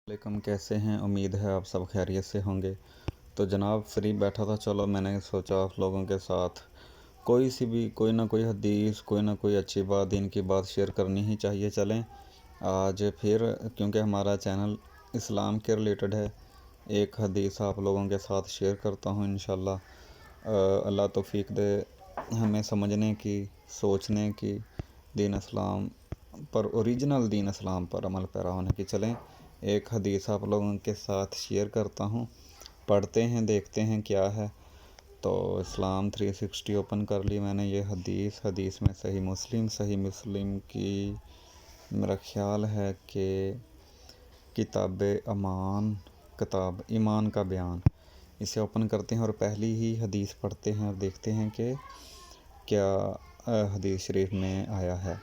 वालेकुम, कैसे हैं। उम्मीद है आप सब खैरियत से होंगे। तो जनाब फ्री बैठा था, चलो मैंने सोचा आप लोगों के साथ कोई ना कोई हदीस, कोई ना कोई अच्छी बात, दीन की बात शेयर करनी ही चाहिए। चलें आज फिर, क्योंकि हमारा चैनल इस्लाम के रिलेटेड है, एक हदीस आप लोगों के साथ शेयर करता हूँ इंशाल्लाह। अल्लाह तौफीक दे हमें समझने की, सोचने की, दीन इस्लाम पर, ओरिजिनल दीन इस्लाम पर अमल पैरा होने की। चलें एक हदीस आप लोगों के साथ शेयर करता हूँ, पढ़ते हैं, देखते हैं क्या है। तो इस्लाम 360 ओपन कर ली मैंने। ये हदीस में सही मुस्लिम की मेरा ख्याल है कि किताब ईमान का बयान, इसे ओपन करते हैं और पहली ही हदीस पढ़ते हैं और देखते हैं कि क्या हदीस शरीफ में आया है।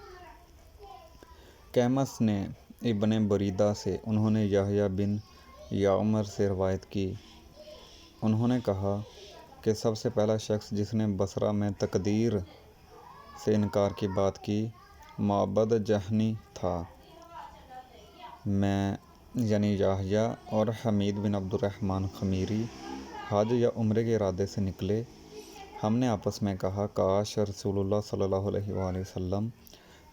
कैमस ने इब्ने बरीदा से, उन्होंने याहया बिन याउमर से रवायत की। उन्होंने कहा कि सबसे पहला शख्स जिसने बसरा में तकदीर से इनकार की बात की माबद जहनी था। मैं यानी याहया और हमीद बिन अब्दुर्रहमान खमीरी हज या उम्रे के इरादे से निकले। हमने आपस में कहा, काश रसूलुल्लाह सल्लल्लाहु अलैहि वसल्लम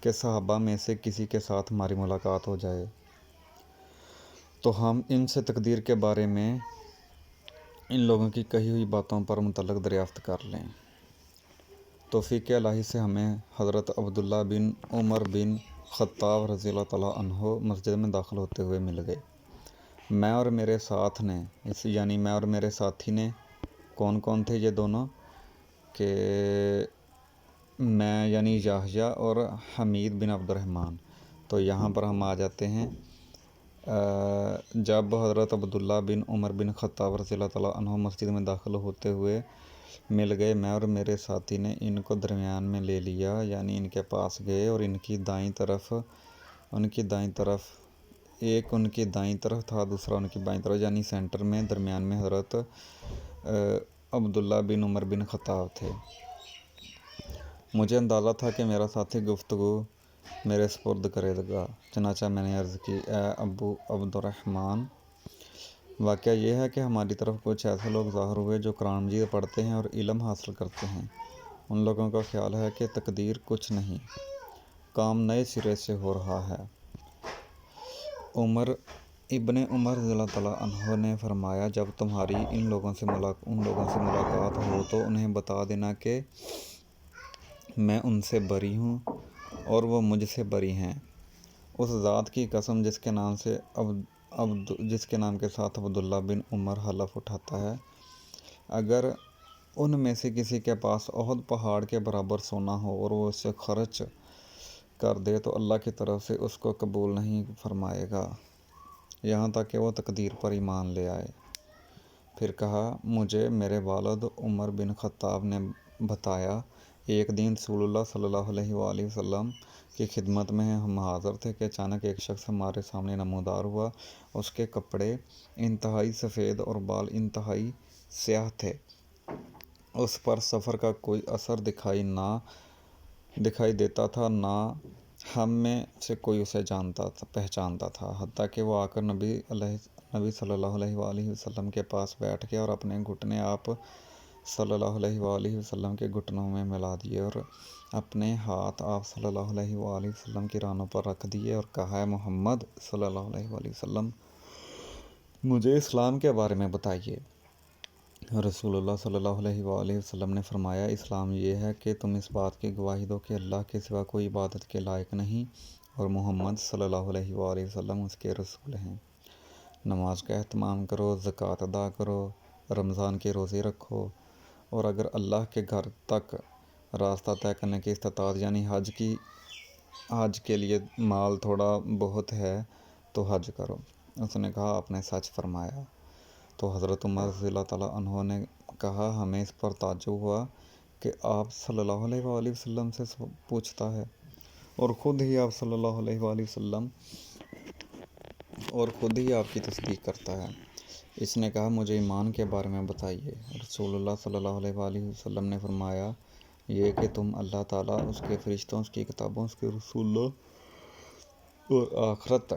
के सहाबा में से किसी के साथ हमारी मुलाकात हो जाए तो हम इनसे तकदीर के बारे में इन लोगों की कही हुई बातों पर मुतल्लक दरियाफ्त कर लें। तौफीक इलाही से हमें हज़रत अब्दुल्ला बिन उमर बिन ख़त्ताब रज़ियल्लाहु तआला अन्हो मस्जिद में दाखिल होते हुए मिल गए। मैं और मेरे साथी ने कौन कौन थे ये दोनों, कि मैं यानी याहया और हमीद बिन अब्दुर्रहमान। तो यहाँ पर हम आ जाते हैं। जब हज़रत अब्दुल्ला बिन उमर बिन ख़त्ताब रज़ियल्लाहु तआला अन्हो मस्जिद में दाखिल होते हुए मिल गए, मैं और मेरे साथी ने इनको दरमियान में ले लिया, यानी इनके पास गए और उनकी दाईं तरफ एक उनकी दाईं तरफ था, दूसरा उनकी बाईं तरफ, यानी सेंटर में, दरमियान में हज़रत अब्दुल्ला बिन उमर बिन ख़त्ताब थे। मुझे अंदाज़ा था कि मेरा साथी गुफ्तगू मेरे सुपुर्द करेगा, चनाचा मैंने अर्ज़ की, ए अबू अब्दुर्रहमान, वाक़या ये है कि हमारी तरफ कुछ ऐसे लोग ज़ाहिर हुए जो कुरान मजीद पढ़ते हैं और इल्म हासिल करते हैं। उन लोगों का ख्याल है कि तकदीर कुछ नहीं, काम नए सिरे से हो रहा है। इब्ने उमर रज़ियल्लाहु तआला अन्हो ने फरमाया, जब तुम्हारी उन लोगों से मुलाकात हो तो उन्हें बता देना कि मैं उनसे बरी हूँ और वो मुझसे बरी हैं। उस ज़ात की कसम जिसके नाम के साथ अब्दुल्ला बिन उमर हलफ उठाता है, अगर उनमें से किसी के पास ओहद पहाड़ के बराबर सोना हो और वो उसे खर्च कर दे तो अल्लाह की तरफ से उसको कबूल नहीं फरमाएगा यहाँ तक कि वो तकदीर पर ईमान ले आए। फिर कहा, मुझे मेरे वालिद उमर बिन ख़त्ताब ने बताया, एक दिन रसूलुल्लाह सल्लल्लाहु अलैहि वसल्लम की खिदमत में हम हाज़िर थे कि अचानक एक शख्स हमारे सामने नमूदार हुआ। उसके कपड़े इंतहाई सफ़ेद और बाल इंतहाई स्याह थे। उस पर सफ़र का कोई असर दिखाई देता था, ना हम में से कोई उसे पहचानता था। हत्ता कि वो आकर नबी सल्लल्लाहु अलैहि वसल्लम के पास बैठ गया और अपने घुटने आप सल्लल्लाहु अलैहि वसल्लम के घुटनों में मिला दिए और अपने हाथ आप सल्लल्लाहु अलैहि वसल्लम की रानों पर रख दिए और कहा, है मोहम्मद सल्लल्लाहु अलैहि वसल्लम, मुझे इस्लाम के बारे में बताइए। रसूलुल्लाह सल्लल्लाहु अलैहि वसल्लम ने फरमाया, इस्लाम ये है कि तुम इस बात की गवाही दो कि अल्लाह के सिवा कोई इबादत के लायक नहीं और मोहम्मद सल्लल्लाहु अलैहि वसल्लम उसके रसूल हैं। नमाज का एहतमाम करो, ज़कात अदा करो, रमज़ान के रोज़े रखो, और अगर अल्लाह के घर तक रास्ता तय करने की इस्तात, यानी हज के लिए माल थोड़ा बहुत है तो हज करो। उसने कहा, आपने सच फरमाया। तो हज़रत उमर रज़ियल्लाहु तआला अन्हो ने कहा, हमें इस पर ताज्जुब हुआ कि आप सल्लल्लाहु अलैहि वसल्लम से पूछता है और ख़ुद ही आप सल्लल्लाहु अलैहि वसल्लम और ख़ुद ही आपकी तस्दीक करता है। इसने कहा, मुझे ईमान के बारे में बताइए। रसूलुल्लाह सल्लल्लाहु अलैहि वसल्लम ने फरमाया, ये कि तुम अल्लाह ताला, उसके फरिश्तों, उसकी किताबों, उसके रसूलों और आखरत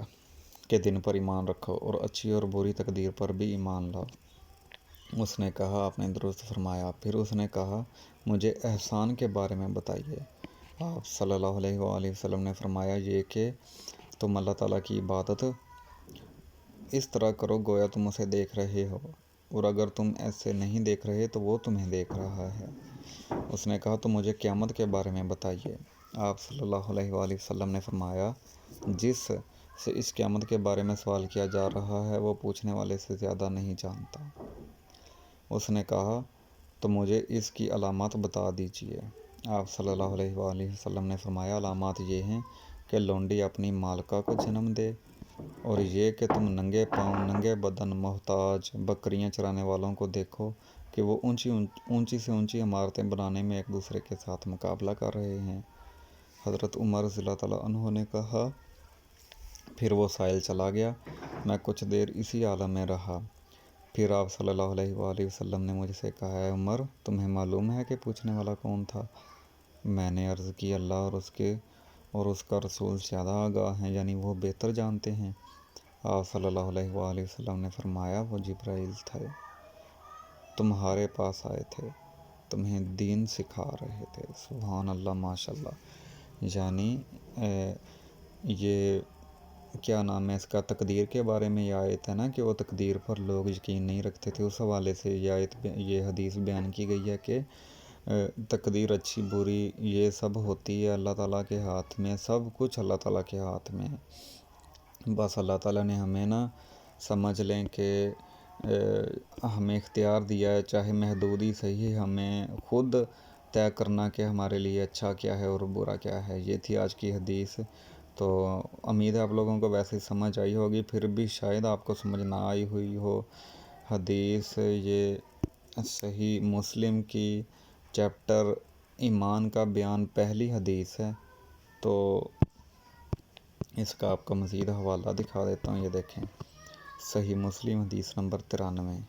के दिन पर ईमान रखो और अच्छी और बुरी तकदीर पर भी ईमान लाओ। उसने कहा, आपने दुरुस्त फरमाया। फिर उसने कहा, मुझे एहसान के बारे में बताइए। आप सल्लल्लाहु अलैहि वसल्लम ने फरमाया, ये कि तुम अल्लाह ताला की इबादत इस तरह करो गोया तुम उसे देख रहे हो, और अगर तुम ऐसे नहीं देख रहे तो वो तुम्हें देख रहा है। उसने कहा, तो मुझे क़यामत के बारे में बताइए। आप सल्लल्लाहु अलैहि वसल्लम ने फरमाया, जिस से इस क़यामत के बारे में सवाल किया जा रहा है वो पूछने वाले से ज़्यादा नहीं जानता। उसने कहा, तो मुझे इसकी अलामत बता दीजिए। आप सल्लल्लाहु अलैहि वसल्लम ने फरमाया, अलामत ये हैं कि लौंडी अपनी मालका को जन्म दे, और ये कि तुम नंगे पाँव नंगे बदन मोहताज बकरियां चराने वालों को देखो कि वो ऊंची से ऊंची इमारतें बनाने में एक दूसरे के साथ मुकाबला कर रहे हैं। हज़रत उमर रज़ियल्लाहु ताला अन्हु ने कहा, फिर वो साइल चला गया। मैं कुछ देर इसी आलम में रहा। फिर आप सल्लल्लाहु अलैहि वसल्लम ने मुझसे कहा, है उमर, तुम्हें मालूम है कि पूछने वाला कौन था? मैंने अर्ज़ की, अल्लाह और उसका रसूल ज़्यादा आगाह हैं, यानी वो बेहतर जानते हैं। आप सल्लल्लाहु अलैहि वसल्लम ने फरमाया, वो जिब्राइल थे, तुम्हारे पास आए थे, तुम्हें दीन सिखा रहे थे। सुभान अल्लाह, माशाल्लाह। यानी ये क्या नाम है इसका, तकदीर के बारे में ये आयत है ना, कि वो तकदीर पर लोग यकीन नहीं रखते थे। उस हवाले से ये हदीस बयान की गई है कि तकदीर अच्छी बुरी ये सब होती है अल्लाह ताला के हाथ में, सब कुछ अल्लाह ताला के हाथ में है। बस अल्लाह ताला ने हमें ना समझ लें कि हमें इख्तियार दिया है, चाहे महदूद ही सही, हमें ख़ुद तय करना कि हमारे लिए अच्छा क्या है और बुरा क्या है। ये थी आज की हदीस। तो उम्मीद है आप लोगों को वैसे समझ आई होगी, फिर भी शायद आपको समझ ना आई हुई हो हदीस। ये सही मुस्लिम की चैप्टर ईमान का बयान पहली हदीस है। तो इसका आपका मज़ीद हवाला दिखा देता हूँ, ये देखें, सही मुस्लिम हदीस नंबर 93।